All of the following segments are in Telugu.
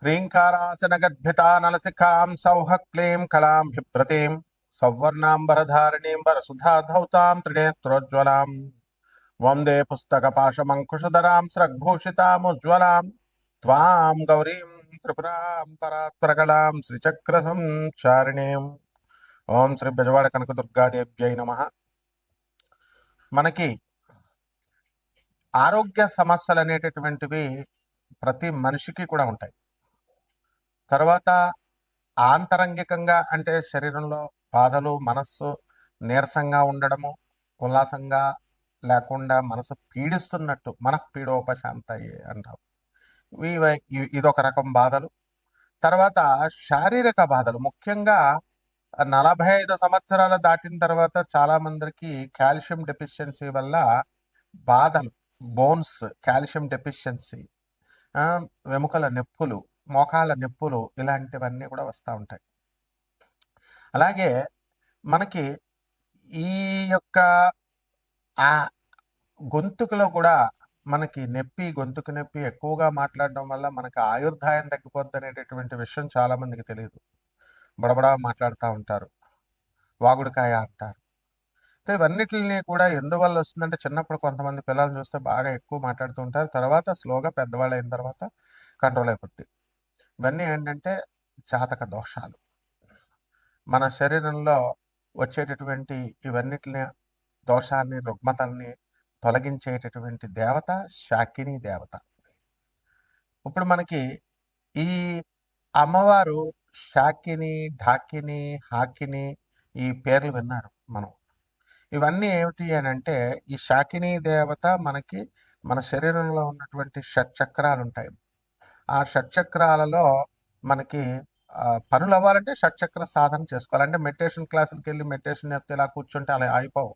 హ్రీంకారాసనగద్భితానలసికాం సౌహక్లీం కళాం బిభ్రతీం సౌవర్ణాంబరధారిణీం వరసుధాధౌతాం త్రినేత్రోజ్వలాం వందే పుస్తకపాశమంకుశధరాం స్రగ్భూషితాముజ్వలాం త్వాం గౌరీం త్రిపురాం పరాత్పరకలాం శ్రీచక్ర సంచారిణీం. ఓం శ్రీ బెజవాడ కనకదుర్గాదేవ్యై నమః. మనకి ఆరోగ్య సమస్యలు అనేటటువంటివి ప్రతి మనిషికి కూడా ఉంటాయి. తర్వాత ఆంతరంగికంగా అంటే శరీరంలో బాధలు, మనస్సు నీరసంగా ఉండడము, ఉల్లాసంగా లేకుండా మనసు పీడిస్తున్నట్టు మనఃపీడోపశాంతయే అంటాం. ఇదొక రకం బాధలు. తర్వాత శారీరక బాధలు, ముఖ్యంగా 45 సంవత్సరాలు దాటిన తర్వాత చాలా మందికి కాల్షియం డెఫిషియన్సీ వల్ల బాధలు, బోన్స్ కాల్షియం డెఫిషియన్సీ, వెముకల నొప్పులు, మోకాళ్ళ నొప్పులు, ఇలాంటివన్నీ కూడా వస్తూ ఉంటాయి. అలాగే మనకి ఈ యొక్క ఆ గొంతుకులో కూడా మనకి గొంతుకు నొప్పి ఎక్కువగా మాట్లాడడం వల్ల మనకి ఆయుర్దాయం తగ్గిపోద్ది అనేటటువంటి విషయం చాలా మందికి తెలియదు. బడబడా మాట్లాడుతూ ఉంటారు, వాగుడుకాయ అంటారు. ఇవన్నిటిని కూడా ఎందువల్ల వస్తుందంటే, చిన్నప్పుడు కొంతమంది పిల్లల్ని చూస్తే బాగా ఎక్కువ మాట్లాడుతూ ఉంటారు, తర్వాత స్లోగా పెద్దవాళ్ళు అయిన తర్వాత కంట్రోల్ అయిపోద్ది. ఇవన్నీ ఏంటంటే జాతక దోషాలు. మన శరీరంలో వచ్చేటటువంటి ఇవన్నిటిని దోషాన్ని, రుగ్మతల్ని తొలగించేటటువంటి దేవత శాకిని దేవత. ఇప్పుడు మనకి ఈ అమ్మవారు శాకిని, ఢాకిని, హాకిని, ఈ పేర్లు విన్నారు మనం. ఇవన్నీ ఏమిటి అని అంటే, ఈ శాకిని దేవత మనకి మన శరీరంలో ఉన్నటువంటి షట్చక్రాలు ఉంటాయి. ఆ షట్చక్రాలలో మనకి పనులు అవ్వాలంటే షట్చక్ర సాధన చేసుకోవాలి. అంటే మెడిటేషన్ క్లాసులకి వెళ్ళి మెడిటేషన్ చెప్తే ఇలా కూర్చుంటే అలా అయిపోవు.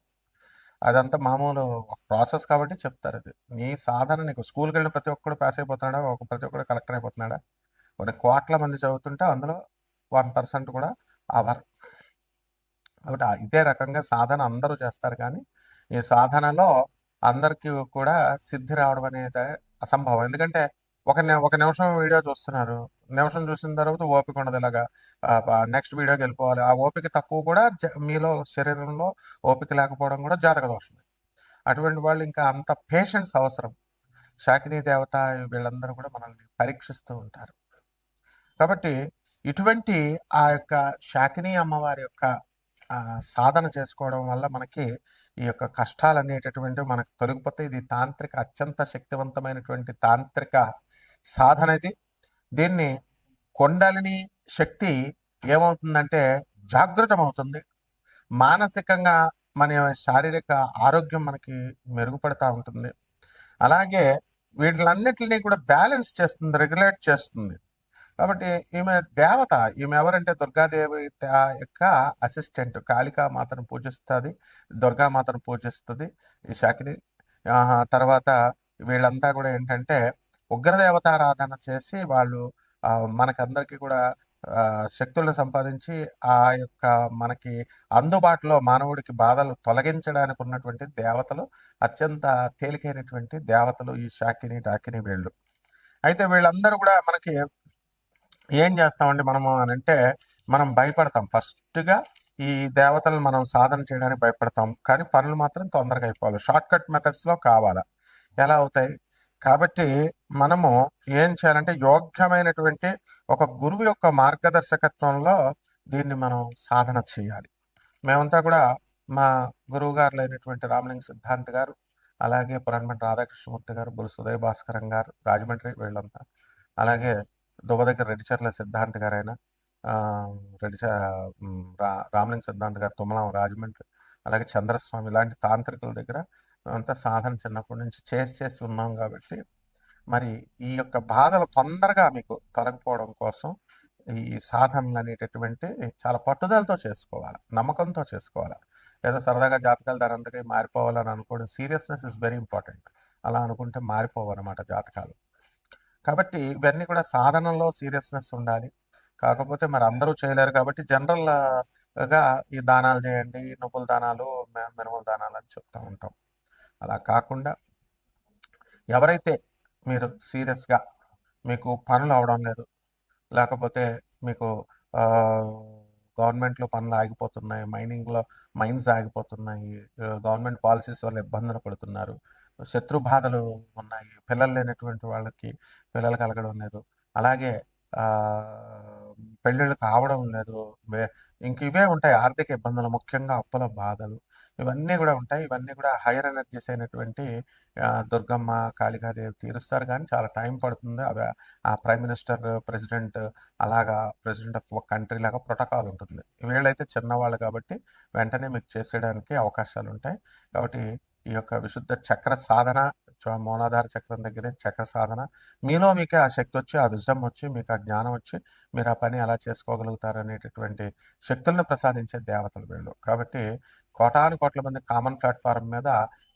అదంతా మామూలు ప్రాసెస్ కాబట్టి చెప్తారు. అది నీ సాధన, నీకు స్కూల్కి వెళ్ళిన ప్రతి ఒక్కడు పాస్ అయిపోతున్నాడా, ప్రతి ఒక్కడు కలెక్టర్ అయిపోతున్నాడా, కొన్ని కోట్ల మంది చదువుతుంటే అందులో 1% కూడా అవర్. కాబట్టి ఇదే రకంగా సాధన అందరూ చేస్తారు, కానీ ఈ సాధనలో అందరికీ కూడా సిద్ధి రావడం అనేది అసంభవం. ఎందుకంటే ఒక నిమిషం వీడియో చూస్తున్నారు, నిమిషం చూసిన తర్వాత ఓపిక ఉండదు, ఇలాగా నెక్స్ట్ వీడియోకి వెళ్ళిపోవాలి. ఆ ఓపిక తక్కువ కూడా మీలో శరీరంలో ఓపిక లేకపోవడం కూడా జాతక దోషం. అటువంటి వాళ్ళు ఇంకా అంత పేషెన్స్ అవసరం. శాకిని దేవత వీళ్ళందరూ కూడా మనల్ని పరీక్షిస్తూ ఉంటారు. కాబట్టి ఇటువంటి ఆ యొక్క శాకిని అమ్మవారి యొక్క సాధన చేసుకోవడం వల్ల మనకి ఈ యొక్క కష్టాలు అనేటటువంటివి మనకు తొలగిపోతాయి. ఇది తాంత్రిక, అత్యంత శక్తివంతమైనటువంటి తాంత్రిక సాధన ఇది. దీన్ని కొండలిని శక్తి ఏమవుతుందంటే జాగృతమవుతుంది. మానసికంగా మన శారీరక ఆరోగ్యం మనకి మెరుగుపడతా ఉంటుంది. అలాగే వీటిలన్నిటిని కూడా బ్యాలెన్స్ చేస్తుంది, రెగ్యులేట్ చేస్తుంది. కాబట్టి ఈమె దేవత, ఈమె ఎవరంటే దుర్గాదేవి యొక్క అసిస్టెంట్. కాళికామాతను పూజిస్తుంది, దుర్గామాతను పూజిస్తుంది ఈ శాకిని. తర్వాత వీళ్ళంతా కూడా ఏంటంటే ఉగ్రదేవతారాధన చేసి వాళ్ళు మనకందరికీ కూడా శక్తులను సంపాదించి ఆ యొక్క మనకి అందుబాటులో మానవుడికి బాధలు తొలగించడానికి ఉన్నటువంటి దేవతలు, అత్యంత తేలికైనటువంటి దేవతలు ఈ శాకిని, డాకిని వీళ్ళు. అయితే వీళ్ళందరూ కూడా మనకి ఏం చేస్తామండి మనము అని అంటే, మనం భయపడతాం. ఫస్ట్గా ఈ దేవతలను మనం సాధన చేయడానికి భయపడతాం, కానీ పనులు మాత్రం తొందరగా అయిపోవాలి. షార్ట్ కట్ మెథడ్స్లో కావాలా, ఎలా అవుతాయి? కాబట్టి మనము ఏం చేయాలంటే, యోగ్యమైనటువంటి ఒక గురువు యొక్క మార్గదర్శకత్వంలో దీన్ని మనం సాధన చేయాలి. మేమంతా కూడా మా గురువు గారులు అయినటువంటి రామలింగ సిద్ధాంత్ గారు, అలాగే పురాణమఠ రాధాకృష్ణమూర్తి గారు, బుల్ సుదయ భాస్కరం గారు రాజమండ్రి, వీళ్ళంతా, అలాగే దువ్వ దగ్గర రెడ్డిచర్ల సిద్ధాంత్ గారు, అయినా రామలింగ సిద్ధాంత్ గారు తుమ్మలం రాజమండ్రి, అలాగే చంద్రస్వామి, ఇలాంటి తాంత్రికుల దగ్గర అంతా సాధన చిన్నప్పటి నుంచి చేసి ఉన్నాం. కాబట్టి మరి ఈ యొక్క బాధలు తొందరగా మీకు తొలగిపోవడం కోసం ఈ సాధనలు అనేటటువంటి చాలా పట్టుదలతో చేసుకోవాలి, నమ్మకంతో చేసుకోవాలి. ఏదో సరదాగా జాతకాలు దానంతగా మారిపోవాలని అనుకోవడం, సీరియస్నెస్ ఇస్ వెరీ ఇంపార్టెంట్. అలా అనుకుంటే మారిపోవన్నమాట జాతకాలు. కాబట్టి ఇవన్నీ కూడా సాధనలో సీరియస్నెస్ ఉండాలి. కాకపోతే మరి అందరూ చేయలేరు కాబట్టి జనరల్గా ఈ దానాలు చేయండి, నువ్వుల దానాలు, మినుముల దానాలు అని చెప్తూ ఉంటాం. అలా కాకుండా ఎవరైతే మీరు సీరియస్గా మీకు పనులు అవడం లేదు, లేకపోతే మీకు ఆహ్, గవర్నమెంట్‌లో పనులు ఆగిపోతున్నాయి. మైన్స్ ఆగిపోతున్నాయి. గవర్నమెంట్ పాలిసీస్ వల్ల ఇబ్బందులు పడుతున్నారు. శత్రు బాధలు ఉన్నాయి. పిల్లలు లేనటువంటి వాళ్ళకి పిల్లలు కలగడం లేదు. అలాగే ఆహ్, పెళ్ళిళ్ళు కావడం లేదు. వే ఇంక ఇవే ఉంటాయి. ఆర్థిక ఇబ్బందులు, ముఖ్యంగా అప్పుల బాధలు. ఇవన్నీ గూడా ఉంటాయి. ఇవన్నీ కూడా హైయర్ ఎనర్జీస్ అయినటువంటి దుర్గమ్మ, కాళికాదేవి తీరుస్తారు గానీ చాలా టైం పడుతుంది. ఆ ప్రైమ్ మినిస్టర్, ప్రెసిడెంట్ అలాగా ప్రెసిడెంట్ ఆఫ్ ఒక కంట్రీ లాగా ప్రోటోకాల్ ఉంటుంది. వీళ్ళైతే చిన్నవాళ్ళు కాబట్టి వెంటనే మీకు చేసేయడానికి అవకాశాలుంటాయి. కాబట్టి ఈ యొక్క విశుద్ధ చక్ర సాధన, మూలాధార చక్రం దగ్గరే చక్ర సాధన, మీలో మీకే ఆ శక్తొచ్చి, ఆ విజ్డమ్ వచ్చి, మీకు ఆ జ్ఞానం వచ్చి, మీరు ఆ పని ఎలా చేసుకోగలుగుతారనేటటువంటి శక్తులను ప్రసాదించే దేవతలు వీళ్ళు. కాబట్టి కోటాను కోట్ల మంది కామన్ ప్లాట్‌ఫార్మ్ మీద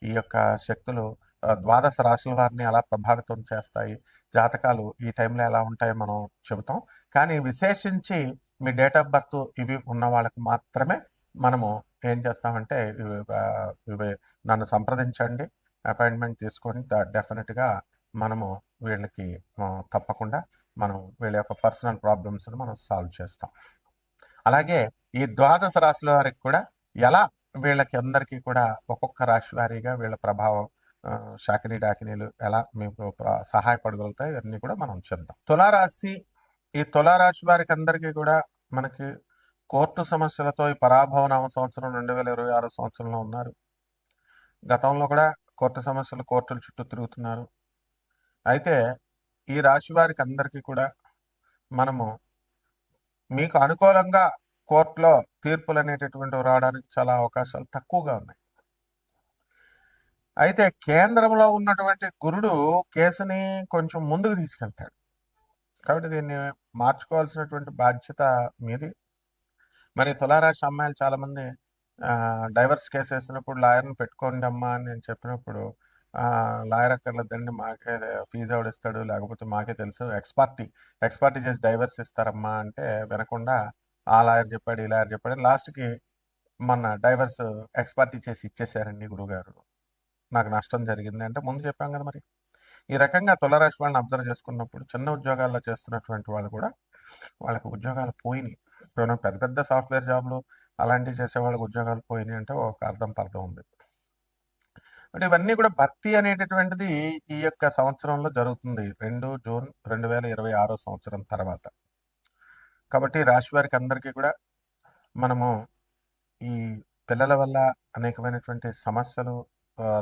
ఈ యొక్క శక్తులు ద్వాదశ రాశుల వారిని ఎలా ప్రభావితం చేస్తాయి, జాతకాలు ఈ టైంలో ఎలా ఉంటాయో మనం చెబుతాం. కానీ విశేషించి మీ డేట్ ఆఫ్ బర్త్ ఇవి ఉన్న వాళ్ళకి మాత్రమే మనము ఏం చేస్తామంటే ఇవి నన్ను సంప్రదించండి. అపాయింట్మెంట్ తీసుకొని డెఫినిట్‌గా మనము వీళ్ళకి తప్పకుండా మనం వీళ్ళ యొక్క పర్సనల్ ప్రాబ్లమ్స్‌ని మనం సాల్వ్ చేస్తాం. అలాగే ఈ ద్వాదశ రాశుల వారికి కూడా ఎలా వీళ్ళకి అందరికీ కూడా ఒక్కొక్క రాశి వారీగా వీళ్ళ ప్రభావం శాకిని డాకినీలు ఎలా మీకు సహాయపడగలుగుతాయి ఇవన్నీ కూడా మనం చెప్దాం. ఈ తులారాశి వారికి అందరికీ కూడా మనకి కోర్టు సమస్యలతో ఈ పరాభవ నామ సంవత్సరం 2026 సంవత్సరంలో ఉన్నారు. గతంలో కూడా కోర్టు సమస్యలు, కోర్టుల చుట్టూ తిరుగుతున్నారు. అయితే ఈ రాశి వారికి అందరికీ కూడా మనము మీకు అనుకూలంగా కోర్టులో తీర్పులు అనేటటువంటివి రావడానికి చాలా అవకాశాలు తక్కువగా ఉన్నాయి. అయితే కేంద్రంలో ఉన్నటువంటి గురుడు కేసుని కొంచెం ముందుకు తీసుకెళ్తాడు. కాబట్టి దీన్ని మార్చుకోవాల్సినటువంటి బాధ్యత మీది. మరి తులారాశి అమ్మాయిలు చాలామంది డైవర్స్ కేసు వేసినప్పుడు లాయర్ని పెట్టుకోండి అమ్మా అని నేను చెప్పినప్పుడు లాయర్ అక్కర్లేదండి, మాకే ఫీజు ఎవడిస్తాడు, లేకపోతే మాకే తెలుసు, ఎక్స్పార్టీ చేసి డైవర్స్ ఇస్తారమ్మా అంటే వినకుండా ఆ లాయర్ చెప్పాడు, ఈ లాయర్ చెప్పాడు, లాస్ట్కి మొన్న డైవర్స్ ఎక్స్పార్టీ చేసి ఇచ్చేసారండి గురువుగారు, నాకు నష్టం జరిగింది అంటే ముందు చెప్పాం కదా. మరి ఈ రకంగా తులారాశి వాళ్ళని అబ్జర్వ్ చేసుకున్నప్పుడు చిన్న ఉద్యోగాల్లో చేస్తున్నటువంటి వాళ్ళు కూడా వాళ్ళకి ఉద్యోగాలు పోయినాయి. పెద్ద పెద్ద సాఫ్ట్వేర్ జాబ్లు అలాంటివి చేసే వాళ్ళకి ఉద్యోగాలు పోయినాయి అంటే ఒక పర్థం ఉంది. అంటే ఇవన్నీ కూడా భర్తీ అనేటటువంటిది ఈ యొక్క సంవత్సరంలో జరుగుతుంది 2 జూన్ 2026 సంవత్సరం తర్వాత. కాబట్టి రాశి వారికి అందరికీ కూడా మనము ఈ పిల్లల వల్ల అనేకమైనటువంటి సమస్యలు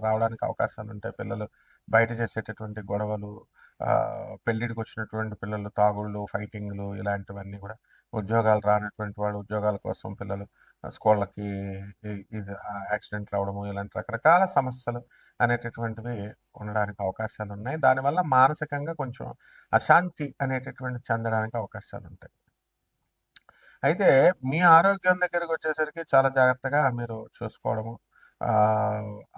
రావడానికి అవకాశాలు ఉంటాయి. పిల్లలు బయట చేసేటటువంటి గొడవలు, పెళ్ళిడికి వచ్చినటువంటి పిల్లలు తాగుళ్ళు, ఫైటింగ్లు ఇలాంటివన్నీ కూడా, ఉద్యోగాలు రానటువంటి వాళ్ళు ఉద్యోగాల కోసం పిల్లలు స్కూళ్ళకి యాక్సిడెంట్లు అవ్వడము, ఇలాంటి రకరకాల సమస్యలు అనేటటువంటివి ఉండడానికి అవకాశాలు ఉన్నాయి. దానివల్ల మానసికంగా కొంచెం అశాంతి అనేటటువంటి చెందడానికి అవకాశాలు ఉంటాయి. అయితే మీ ఆరోగ్యం దగ్గరికి వచ్చేసరికి చాలా జాగ్రత్తగా మీరు చూసుకోవడము,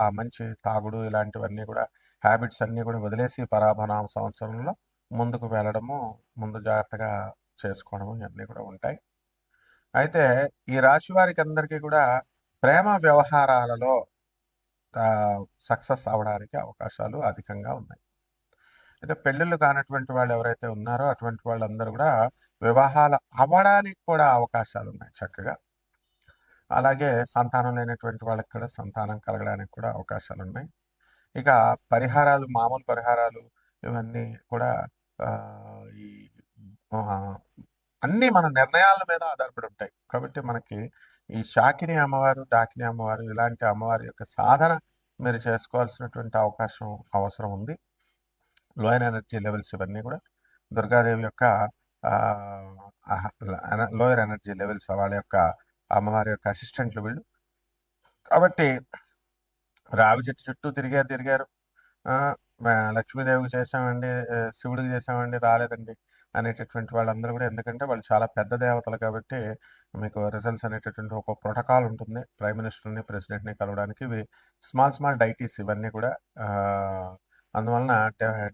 ఆ మంచి తాగుడు ఇలాంటివన్నీ కూడా హ్యాబిట్స్ అన్నీ కూడా వదిలేసి పరాభనామ సంవత్సరంలో ముందుకు వెళ్ళడము, ముందు జాగ్రత్తగా చేసుకోవడము ఇవన్నీ కూడా ఉంటాయి. అయితే ఈ రాశి వారికి అందరికీ కూడా ప్రేమ వ్యవహారాలలో సక్సెస్ అవడానికి అవకాశాలు అధికంగా ఉన్నాయి. అయితే పెళ్ళిళ్ళు కానటువంటి వాళ్ళు ఎవరైతే ఉన్నారో అటువంటి వాళ్ళందరూ కూడా వివాహాలు అవ్వడానికి కూడా అవకాశాలు ఉన్నాయి చక్కగా. అలాగే సంతానం లేనటువంటి వాళ్ళకి కూడా సంతానం కలగడానికి కూడా అవకాశాలు ఉన్నాయి. ఇక పరిహారాలు, మామూలు పరిహారాలు ఇవన్నీ కూడా ఈ అన్నీ మన నిర్ణయాల మీద ఆధారపడి ఉంటాయి. కాబట్టి మనకి ఈ శాకిని అమ్మవారు, డాకిని అమ్మవారు ఇలాంటి అమ్మవారి యొక్క సాధన మీరు చేసుకోవాల్సినటువంటి అవసరం ఉంది. లోయర్ ఎనర్జీ లెవెల్స్ ఇవన్నీ కూడా దుర్గాదేవి యొక్క లోయర్ ఎనర్జీ లెవెల్స్ వాళ్ళ యొక్క అమ్మవారి యొక్క అసిస్టెంట్లు వీళ్ళు. కాబట్టి రావి చెట్టు చుట్టూ తిరిగారు, లక్ష్మీదేవికి చేసామండి, శివుడికి చేసామండి, రాలేదండి అనేటటువంటి వాళ్ళందరూ కూడా, ఎందుకంటే వాళ్ళు చాలా పెద్ద దేవతలు కాబట్టి మీకు రిజల్ట్స్ అనేటటువంటి ఒక ప్రోటోకాల్ ఉంటుంది. ప్రైమ్ మినిస్టర్ని, ప్రెసిడెంట్ని కలవడానికి ఇవి స్మాల్ డైటీస్ ఇవన్నీ కూడా. అందువలన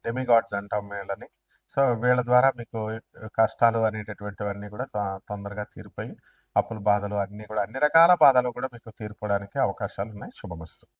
డెమిగాడ్స్ అంటాం వీళ్ళని. సో వీళ్ళ ద్వారా మీకు కష్టాలు అనేటటువంటివన్నీ కూడా తొందరగా తీరిపోయి అప్పుల బాధలు అన్నీ కూడా, అన్ని రకాల బాధలు కూడా మీకు తీరిపోవడానికి అవకాశాలు ఉన్నాయి. శుభమస్తు.